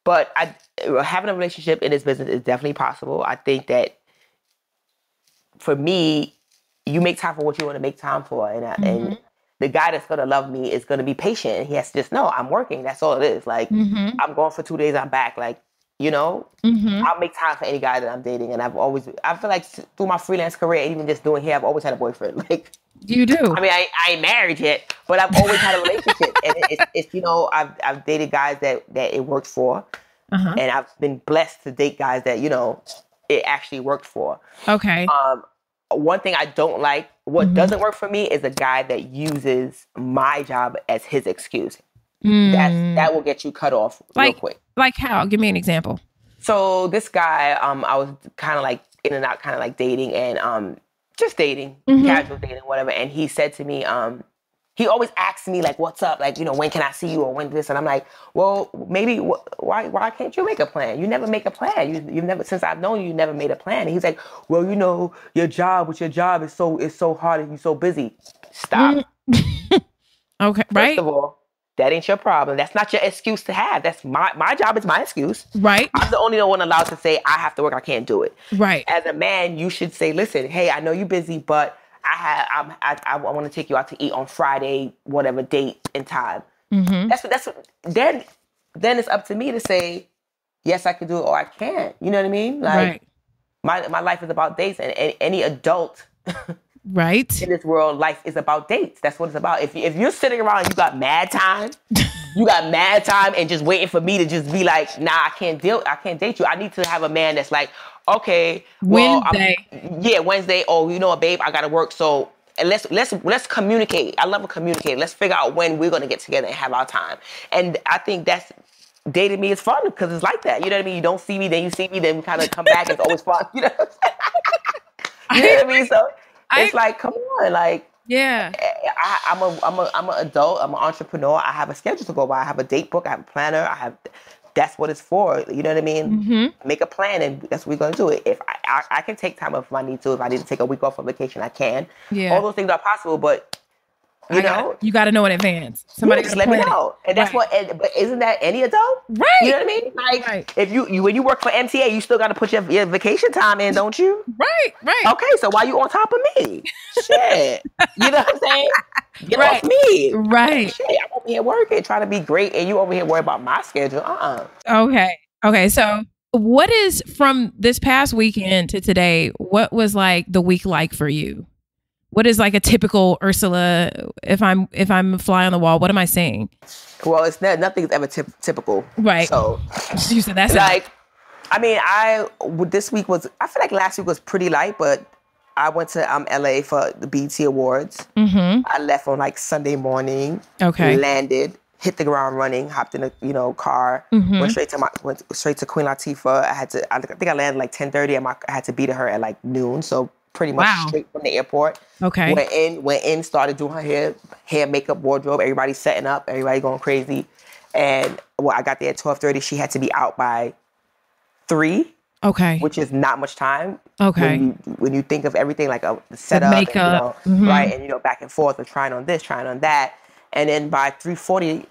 But having a relationship in this business is definitely possible. I think that for me, you make time for what you want to make time for, and the guy that's going to love me is going to be patient. And he has to just know I'm working. That's all it is. Like, I'm going for 2 days, I'm back. Like, I'll make time for any guy that I'm dating. And I feel like through my freelance career, and even just doing here, I've always had a boyfriend. Like, you do. I mean, I ain't married yet, but I've always had a relationship. And it's I've dated guys that it worked for. And I've been blessed to date guys that, it actually worked for. Okay. One thing I don't like, what doesn't work for me, is a guy that uses my job as his excuse. That will get you cut off real quick. Like how? Give me an example. So this guy, I was kind of like in and out, kind of like dating and just dating, casual dating, whatever. And he said to me, he always asks me like, what's up? Like, when can I see you or when this? And I'm like, well, maybe why can't you make a plan? You never make a plan. You've never, since I've known you, you never made a plan. And he's like, well, your job is so hard and you're so busy. Stop. Okay. Right. First of all, that ain't your problem. That's not your excuse to have. That's my job is my excuse. Right. I'm the only one allowed to say I have to work. I can't do it. Right. As a man, you should say, listen, hey, I know you're busy, but I want to take you out to eat on Friday, whatever date and time. Then it's up to me to say, yes, I can do it or I can't. You know what I mean? Like, my life is about dates, and any adult right in this world, life is about dates. That's what it's about. If you're sitting around and you got mad time, and just waiting for me to just be like, nah, I can't date you. I need to have a man that's like, okay, well, Wednesday. Oh, you know what, babe, I gotta work. So let's communicate. I love to communicate. Let's figure out when we're gonna get together and have our time. And I think that's dating me is fun because it's like that. You know what I mean? You don't see me, then you see me, then we kind of come back. It's always fun. You know what I mean? So it's like, come on, like. Yeah, I'm an adult. I'm an entrepreneur. I have a schedule to go by. I have a date book. I have a planner. That's what it's for. You know what I mean? Make a plan, and that's what we're gonna do. It. If I can take time off if I need to. If I need to take a week off on vacation, I can. Yeah. All those things are possible, but You know, you got to know in advance. Somebody just let me know. And that's what, but isn't that any adult? Right. You know what I mean? Like, if you, when you work for MTA, you still got to put your vacation time in, don't you? Right. Okay, so why you on top of me? Shit. You know what I'm saying? Get off me. Right. Shit, I'm over here working, trying to be great, and you over here worried about my schedule. Okay, so what is, from this past weekend to today, what was like the week like for you? What is like a typical Ursula? If I'm a fly on the wall, what am I saying? Well, it's nothing's ever typical, right? So you said that's like, I mean, this week was, I feel like last week was pretty light, but I went to LA for the BET Awards. I left on like Sunday morning. Landed, hit the ground running, hopped in a car, went straight to Queen Latifah. I think I landed like 10:30, and I had to be to her at like noon. So pretty much straight from the airport. Went in, started doing her hair, makeup, wardrobe. Everybody setting up, everybody going crazy. And I got there at 12:30. She had to be out by 3. Which is not much time. When you think of everything, like the setup, the makeup, and, right, and back and forth, or trying on this, trying on that, and then by 3:40,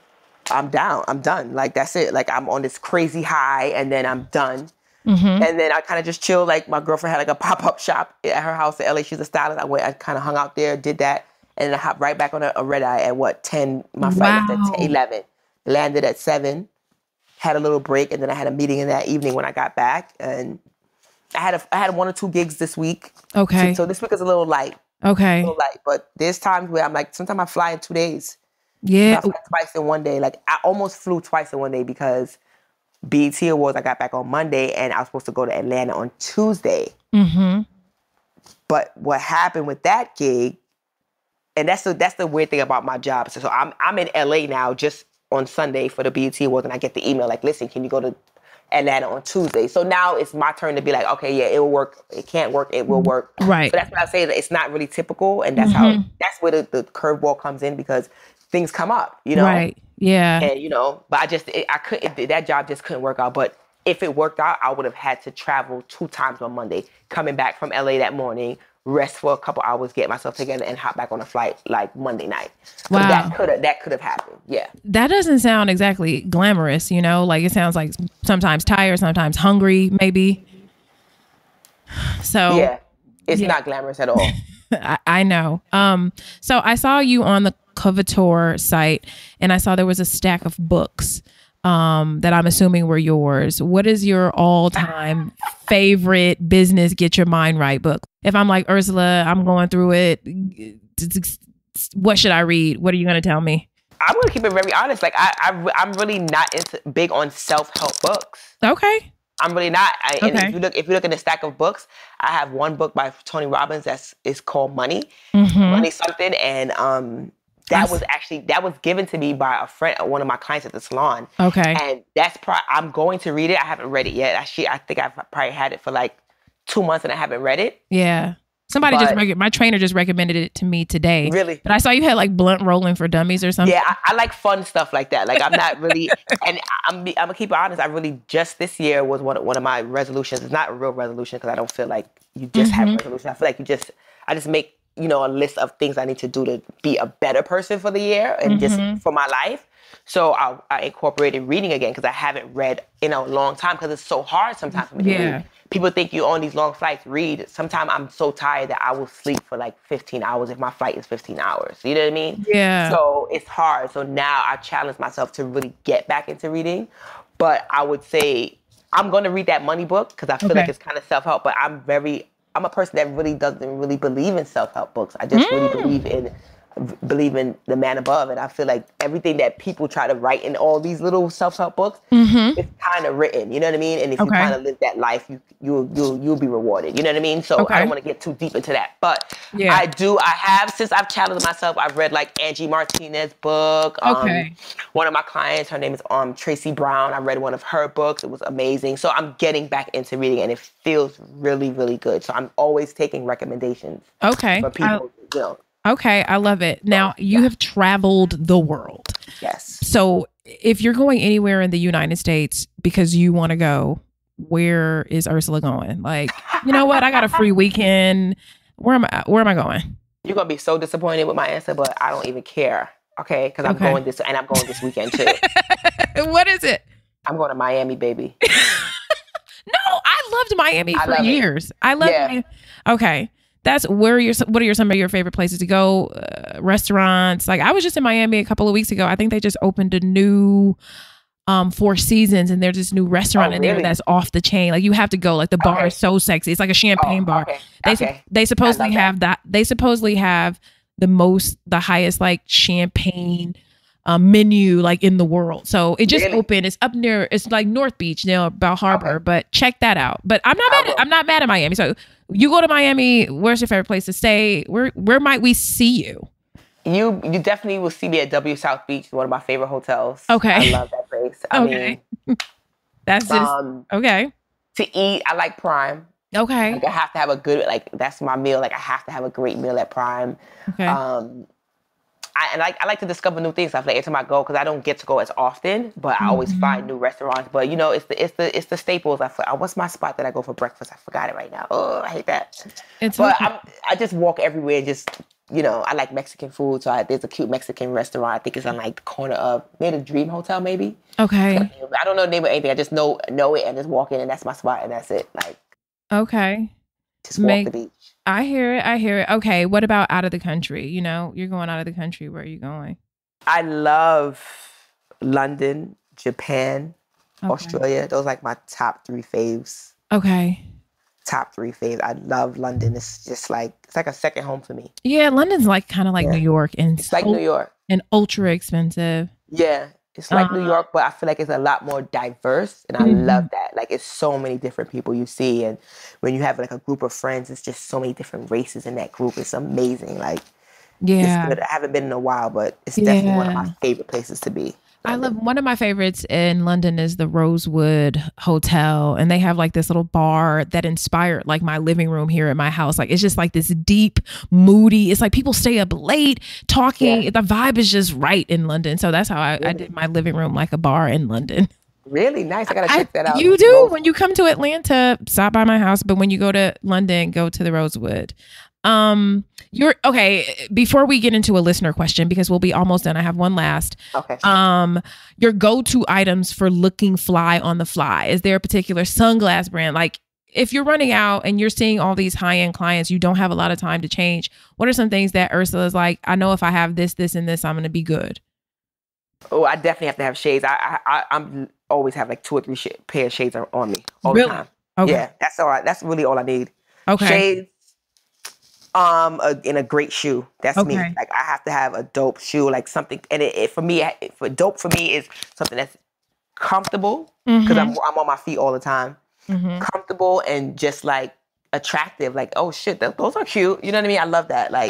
I'm done. Like, that's it. Like, I'm on this crazy high, and then I'm done. And then I kind of just chilled. Like, my girlfriend had like a pop-up shop at her house in LA. She's a stylist. I kind of hung out there, did that, and then I hopped right back on a red eye at 10. My flight was at 11. Landed at 7. Had a little break, and then I had a meeting in that evening when I got back, and I had 1 or 2 gigs this week. So this week is a little light. But there's times where I'm like, sometimes I fly in 2 days. I fly twice in one day. Like, I almost flew twice in one day because BET Awards, I got back on Monday, and I was supposed to go to Atlanta on Tuesday. But what happened with that gig, and that's the weird thing about my job. So I'm in LA now, just on Sunday for the BET Awards, and I get the email like, listen, can you go to Atlanta on Tuesday? So now it's my turn to be like, okay, yeah, it will work. It can't work. It will work. Right. So that's what I say, that it's not really typical, and that's that's where the curveball comes in, because things come up, Right. Yeah. And but I couldn't. That job just couldn't work out. But if it worked out, I would have had to travel 2 times on Monday, coming back from LA that morning, rest for a couple hours, get myself together, and hop back on a flight like Monday night. So that could have happened. Yeah. That doesn't sound exactly glamorous, Like, it sounds like sometimes tired, sometimes hungry, maybe. So yeah, it's not glamorous at all. I know. So I saw you on the Covetor site, and I saw there was a stack of books that I'm assuming were yours. What is your all-time favorite business get your mind right book? If I'm like, Ursula, I'm going through it, what should I read? What are you going to tell me? I'm going to keep it very honest. Like, I'm really not big on self-help books. Okay. I'm really not. And if you look at the stack of books, I have one book by Tony Robbins is called Money, Money something, and that was given to me by a friend, one of my clients at the salon. And that's I'm going to read it. I haven't read it yet. I think I've probably had it for like 2 months, and I haven't read it. Yeah. My trainer just recommended it to me today. Really? But I saw you had like blunt rolling for dummies or something. Yeah, I like fun stuff like that. Like, I'm not really, and I'm gonna keep it honest. I really just this year was one of my resolutions. It's not a real resolution, because I don't feel like you just have a resolution. I feel like I just make a list of things I need to do to be a better person for the year and just for my life. So I incorporated reading again, because I haven't read in a long time, because it's so hard sometimes for me to read. People think you on these long flights read. Sometimes I'm so tired that I will sleep for like 15 hours if my flight is 15 hours. You know what I mean? Yeah. So it's hard. So now I challenge myself to really get back into reading. But I would say I'm going to read that money book, because I feel like it's kind of self-help. But I'm a person that really doesn't really believe in self-help books. I just really believe in the man above, and I feel like everything that people try to write in all these little self-help books, it's kind of written, you know what I mean? And if you kind of live that life, you'll be rewarded, you know what I mean? So I don't want to get too deep into that, but I have, since I've challenged myself, I've read like Angie Martinez's book. One of my clients, her name is Tracy Brown. I read one of her books. It was amazing. So I'm getting back into reading, and it feels really, really good. So I'm always taking recommendations from people, Okay, I love it. Now, you have traveled the world. Yes. So if you're going anywhere in the United States because you want to go, where is Ursula going? Like, you know what? I got a free weekend. Where am I going? You're gonna be so disappointed with my answer, but I don't even care. Okay, because I'm going this weekend too. What is it? I'm going to Miami, baby. No, I loved Miami for years. I love Miami. Okay. What are some of your favorite places to go? Restaurants. Like I was just in Miami a couple of weeks ago. I think they just opened a new Four Seasons, and there's this new restaurant in there that's off the chain. Like you have to go. Like the bar is so sexy. It's like a champagne bar. They supposedly have that. They supposedly have the highest like champagne menu like in the world. So it just opened. It's up near. It's like North Beach, Bal Harbor. But check that out. But I'm not mad at Miami. So you go to Miami. Where's your favorite place to stay? Where might we see you? You definitely will see me at W South Beach, one of my favorite hotels. Okay. I love that place. I mean, that's just okay. To eat, I like Prime. Okay. Like I have to have a good, like that's my meal. Like I have to have a great meal at Prime. Okay. I like to discover new things. I feel like every time I go, because I don't get to go as often, but I always find new restaurants. But you know, it's the staples. What's my spot that I go for breakfast? I forgot it right now. Oh, I hate that. I just walk everywhere and just, you know, I like Mexican food. So there's a cute Mexican restaurant. I think it's on like the corner of near the Dream Hotel, maybe. Okay. I don't know the name of anything. I just know it and just walk in and that's my spot and that's it. Like. Okay. Just walk the beach. I hear it. Okay. What about out of the country? You know, you're going out of the country. Where are you going? I love London, Japan, Australia. Those are like my top 3 faves. Okay. Top 3 faves. I love London. It's just like, it's like a second home for me. Yeah. London's like kind of like New York. And it's like New York. And ultra expensive. Yeah. It's like New York, but I feel like it's a lot more diverse, and I love that. Like, it's so many different people you see, and when you have like a group of friends, it's just so many different races in that group. It's amazing. Like, it's good. I haven't been in a while, but it's definitely one of my favorite places to be. One of my favorites in London is the Rosewood Hotel, and they have like this little bar that inspired like my living room here at my house. Like it's just like this deep, moody. It's like people stay up late talking. The vibe is just right in London. So that's how I did my living room, like a bar in London. Really nice. I gotta check that out. You do. When you come to Atlanta, stop by my house. But when you go to London, go to the Rosewood. You're okay. Before we get into a listener question, because we'll be almost done, I have one last. Okay. Your go-to items for looking fly on the fly. Is there a particular sunglass brand? Like if you're running out and you're seeing all these high-end clients, you don't have a lot of time to change. What are some things that Ursula's like, I know if I have this, and this, I'm going to be good? Oh, I definitely have to have shades. I'm always have like 2 or 3 pair of shades on me all the time. Okay. Yeah, that's all right. That's really all I need. Okay. Shades. In a great shoe. That's me. Like I have to have a dope shoe, like something. And dope for me is something that's comfortable because I'm on my feet all the time. Comfortable and just like attractive. Like, oh shit, those are cute. You know what I mean? I love that. Like,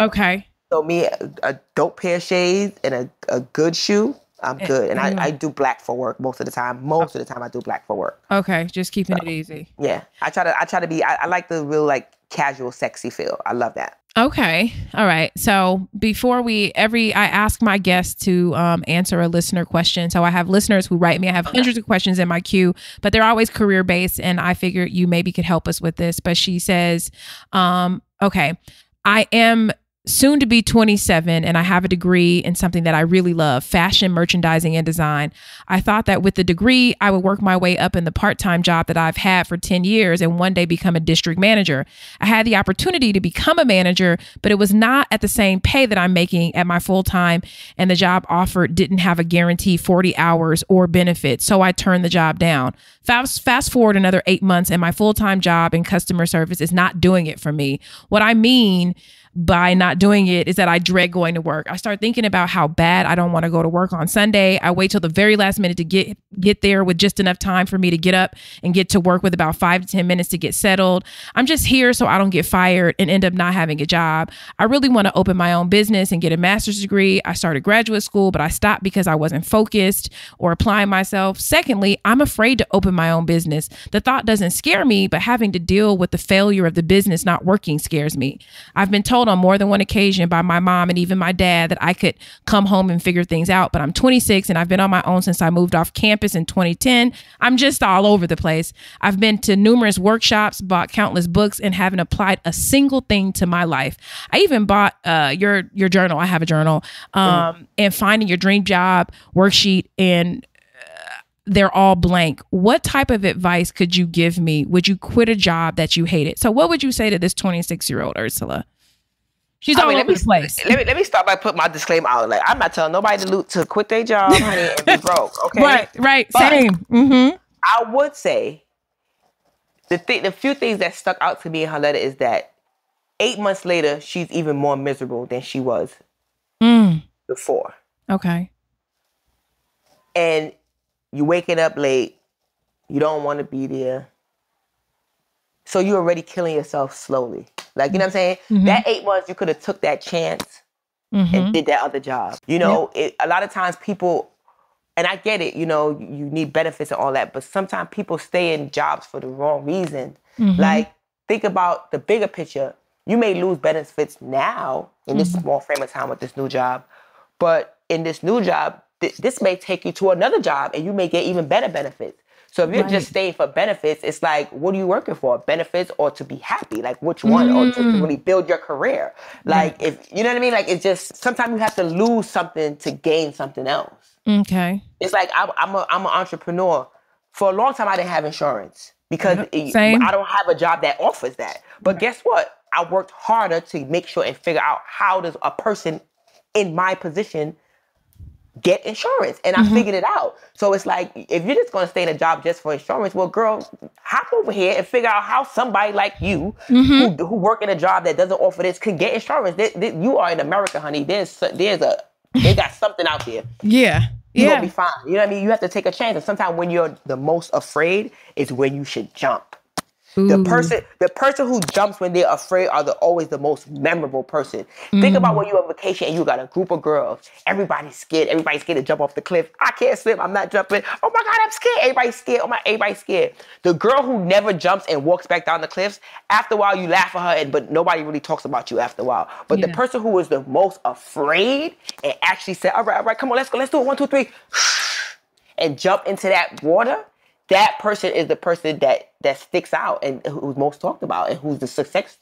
so me, a dope pair of shades and a good shoe. I'm good. And I do black for work most of the time. Most of the time I do black for work. Okay. Just keeping it easy. Yeah. I try to be, I like the real like casual, sexy feel. I love that. Okay. All right. So before I ask my guests to answer a listener question. So I have listeners who write me. I have hundreds of questions in my queue, but they're always career based. And I figured you maybe could help us with this. But she says, okay, I am soon to be 27 and I have a degree in something that I really love, fashion, merchandising, and design. I thought that with the degree, I would work my way up in the part-time job that I've had for 10 years and one day become a district manager. I had the opportunity to become a manager, but it was not at the same pay that I'm making at my full-time, and the job offered didn't have a guaranteed 40 hours or benefits, so I turned the job down. Fast forward another 8 months and my full-time job in customer service is not doing it for me. What I mean by not doing it is that I dread going to work. I start thinking about how bad I don't want to go to work on Sunday. I wait till the very last minute to get there with just enough time for me to get up and get to work with about 5 to 10 minutes to get settled. I'm just here so I don't get fired and end up not having a job. I really want to open my own business and get a master's degree. I started graduate school, but I stopped because I wasn't focused or applying myself. Secondly, I'm afraid to open my own business. The thought doesn't scare me, but having to deal with the failure of the business not working scares me. I've been told told on more than one occasion by my mom and even my dad that I could come home and figure things out. But I'm 26 and I've been on my own since I moved off campus in 2010. I'm just all over the place. I've been to numerous workshops, bought countless books, and haven't applied a single thing to my life. I even bought your journal. I have a journal, and finding your dream job worksheet, and they're all blank. What type of advice could you give me? Would you quit a job that you hated? So what would you say to this 26-year-old Ursula? She's all over the place. Let me start by putting my disclaimer out. Like, I'm not telling nobody to quit their job, honey, and be broke. Okay. Right. But Same. Mm-hmm. I would say the few things that stuck out to me in her letter is that 8 months later, she's even more miserable than she was before. Okay. And you waking up late. You don't want to be there. So you're already killing yourself slowly. Like, you know what I'm saying? Mm-hmm. That 8 months, you could have took that chance and did that other job. You know, a lot of times people, and I get it, you know, you need benefits and all that, but sometimes people stay in jobs for the wrong reason. Like, think about the bigger picture. You may lose benefits now in this small frame of time with this new job, but in this new job, this may take you to another job and you may get even better benefits. So if you're just staying for benefits, it's like, what are you working for? Benefits or to be happy? Like, which one? Or to really build your career? Like, if you know what I mean? Like, it's just, sometimes you have to lose something to gain something else. Okay. It's like, I'm an entrepreneur. For a long time, I didn't have insurance because Same. I don't have a job that offers that. But guess what? I worked harder to make sure and figure out how does a person in my position get insurance, and I figured it out. So it's like, if you're just going to stay in a job just for insurance, well, girl, hop over here and figure out how somebody like you who work in a job that doesn't offer this can get insurance. You are in America, honey. They got something out there. You're gonna be fine. You know what I mean? You have to take a chance, and sometimes when you're the most afraid is when you should jump. The person who jumps when they're afraid are always the most memorable person. Think about when you're on vacation and you got a group of girls. Everybody's scared. Everybody's scared to jump off the cliff. I can't swim. I'm not jumping. Oh my God, I'm scared. Everybody's scared. Everybody's scared. The girl who never jumps and walks back down the cliffs, after a while you laugh at her, but nobody really talks about you after a while. But the person who was the most afraid and actually said, all right, come on, let's go. Let's do it. 1, 2, 3. And jump into that water. That person is the person that sticks out and who's most talked about and who's the success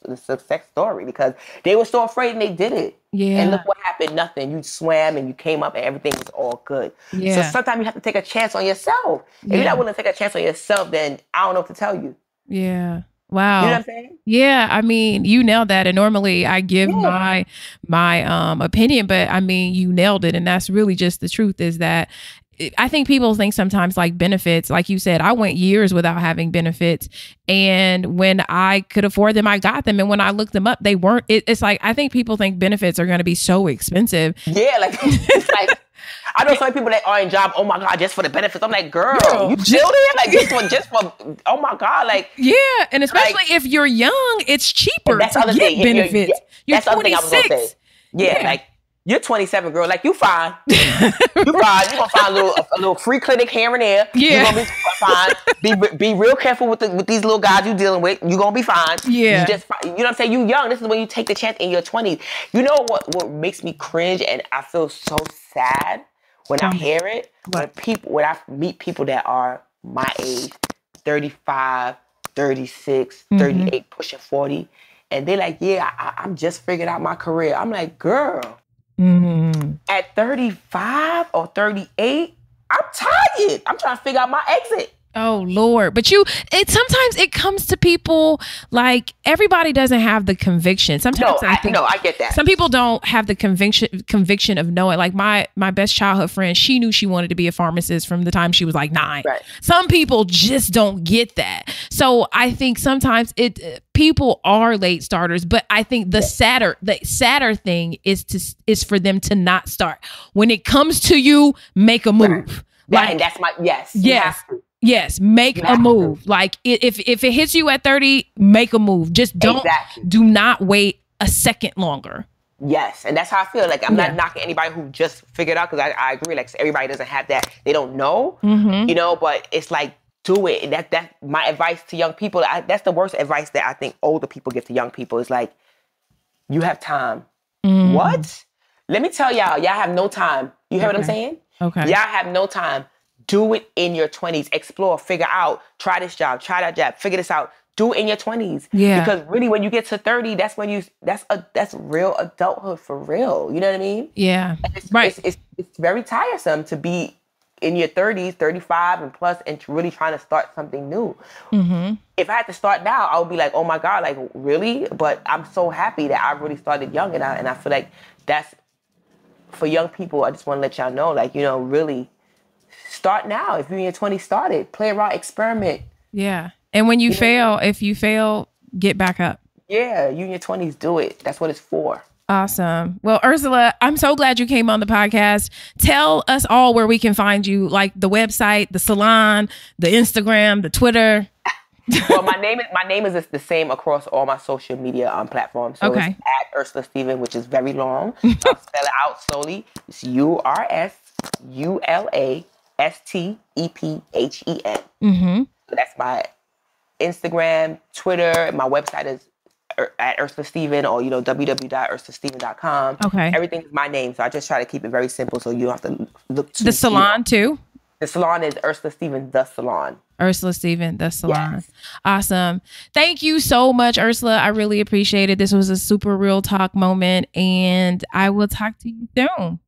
story, because they were so afraid and they did it. Yeah. And look what happened. Nothing. You swam and you came up and everything was all good. Yeah. So sometimes you have to take a chance on yourself. If you're not willing to take a chance on yourself, then I don't know what to tell you. Yeah. Wow. You know what I'm saying? Yeah. I mean, you nailed that. And normally I give my opinion, but I mean, you nailed it. And that's really just the truth, is that I think people think sometimes, like, benefits, like you said, I went years without having benefits. And when I could afford them, I got them. And when I looked them up, they weren't. It's like, I think people think benefits are going to be so expensive. Yeah. Like, it's like, I know some people that are in job, oh my God, just for the benefits. I'm like, girl, you still there? Like, just for, oh my God. Like, yeah. And especially like, if you're young, it's cheper to get benefits. That's the other thing I was going to say. Yeah. Like, you're 27, girl. Like, you fine. You fine. You're going to find a little free clinic here and there. Yeah. You're going to be fine. Be real careful with these little guys you're dealing with. You're going to be fine. Yeah. You know what I'm saying? You young. This is when you take the chance in your 20s. You know what makes me cringe and I feel so sad when I hear it? When I meet people that are my age, 35, 36, 38, pushing 40, and they're like, yeah, I'm just figuring out my career. I'm like, girl. At 35 or 38, I'm tired. I'm trying to figure out my exit. Oh Lord. But sometimes it comes to people, like, everybody doesn't have the conviction. Sometimes I get that. Some people don't have the conviction of knowing. Like my best childhood friend, she knew she wanted to be a pharmacist from the time she was like 9. Right. Some people just don't get that. So I think sometimes people are late starters, but I think the sadder thing is for them to not start. When it comes to you, make a move. Right. And that's my yes. Yes, make a move. Like, if it hits you at 30, make a move. Just do not wait a second longer. Yes, and that's how I feel. Like, I'm not knocking anybody who just figured out, because I agree. Like, everybody doesn't have that. They don't know, you know. But it's like, do it. That's my advice to young people. That's the worst advice that I think older people give to young people. Is like, You have time. Mm. What? Let me tell y'all have no time. You hear what I'm saying? Okay. Y'all have no time. Do it in your 20s. Explore, figure out, try this job, try that job, figure this out. Do it in your 20s. Yeah. Because really when you get to 30, that's when that's real adulthood for real. You know what I mean? Yeah. It's very tiresome to be in your 30s, 35 and plus, and really trying to start something new. Mm-hmm. If I had to start now, I would be like, oh my God, like really? But I'm so happy that I really started young, and I feel like that's, for young people, I just want to let y'all know, like, you know, really start now. If you're in your 20s, start it. Play around, experiment. Yeah. And when you fail, if you fail, get back up. Yeah, you in your 20s, do it. That's what it's for. Awesome. Well, Ursula, I'm so glad you came on the podcast. Tell us all where we can find you, like the website, the salon, the Instagram, the Twitter. Well, my name is the same across all my social media platforms. So it's at Ursula Stephen, which is very long. I'll spell it out slowly. It's URSULASTEPHEN. Mm-hmm. So that's my Instagram, Twitter. My website is at Ursula Stephen, or www.ursulastephen.com. Okay. Everything is my name, so I just try to keep it very simple, so you don't have to look too the salon deep. too. The salon is Ursula Stephen, the salon. Ursula Stephen, the salon. Yes. Awesome. Thank you so much, Ursula. I really appreciate it. This was a super real talk moment, and I will talk to you soon.